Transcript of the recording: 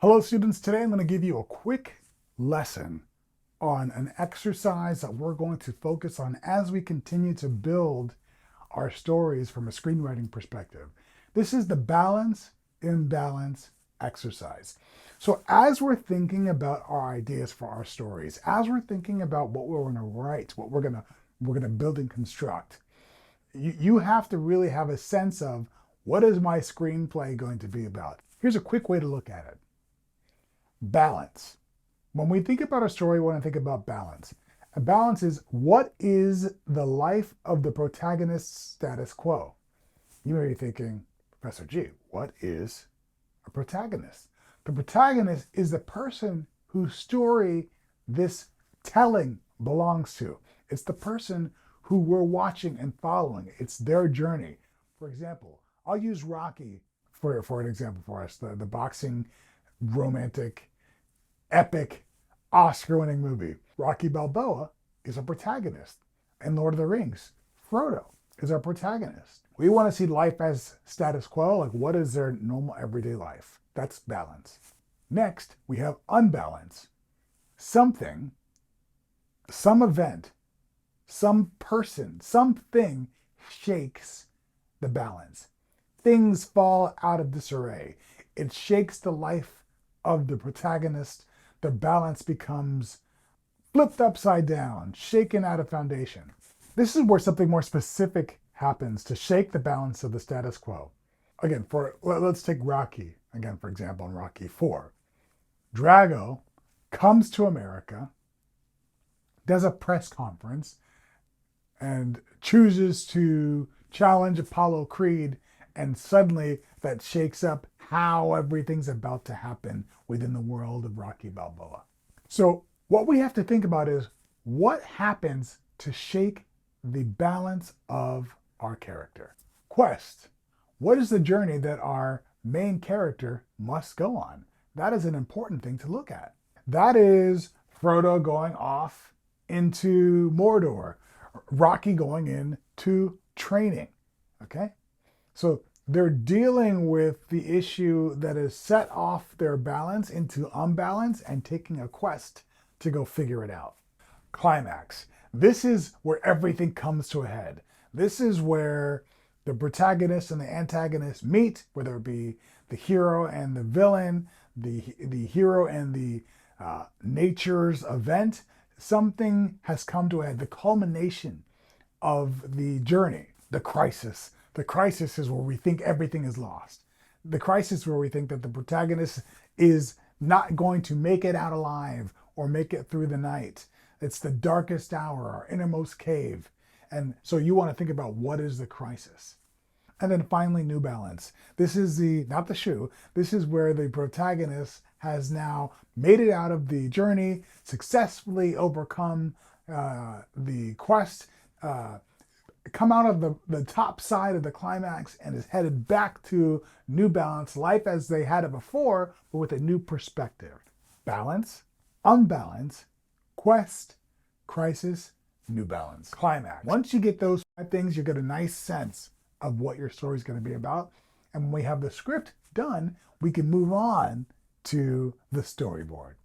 Hello students, today I'm going to give you a quick lesson on an exercise that we're going to focus on as we continue to build our stories from a screenwriting perspective. This is the balance, imbalance exercise. So as we're thinking about our ideas for our stories, as we're thinking about what we're going to write, what we're going to build and construct, you have to really have a sense of what is my screenplay going to be about. Here's a quick way to look at it. Balance. When we think about a story, we want to think about balance. A balance is what is the life of the protagonist's status quo? You may be thinking, Professor G, what is a protagonist? The protagonist is the person whose story this telling belongs to. It's the person who we're watching and following. It's their journey. For example, I'll use Rocky for an example for us, the boxing romantic epic Oscar-winning movie. Rocky Balboa is a protagonist. In Lord of the Rings, Frodo is our protagonist. We want to see life as status quo, like what is their normal everyday life? That's balance. Next, we have unbalance. Something, some event, some person, something shakes the balance. Things fall out of disarray. It shakes the life of the protagonist. The balance becomes flipped upside down, shaken out of foundation. This is where something more specific happens to shake the balance of the status quo. Again, let's take Rocky, again, for example, in Rocky 4. Drago comes to America, does a press conference, and chooses to challenge Apollo Creed, and suddenly that shakes up how everything's about to happen within the world of Rocky Balboa. So what we have to think about is what happens to shake the balance of our character. Quest. What is the journey that our main character must go on? That is an important thing to look at. That is Frodo going off into Mordor, Rocky going into training, okay? So they're dealing with the issue that has set off their balance into unbalance and taking a quest to go figure it out. Climax. This is where everything comes to a head. This is where the protagonist and the antagonist meet, whether it be the hero and the villain, the hero and the nature's event. Something has come to a head, the culmination of the journey, the crisis. The crisis is where we think everything is lost. The crisis is where we think that the protagonist is not going to make it out alive or make it through the night. It's the darkest hour, our innermost cave. And so you want to think about what is the crisis. And then finally, new balance. This is not the shoe, this is where the protagonist has now made it out of the journey, successfully overcome the quest, come out of the top side of the climax and is headed back to new balance, life as they had it before, but with a new perspective. Balance, unbalance, quest, crisis, new balance, climax. Once you get those 5 things, you get a nice sense of what your story is going to be about. And when we have the script done, we can move on to the storyboard.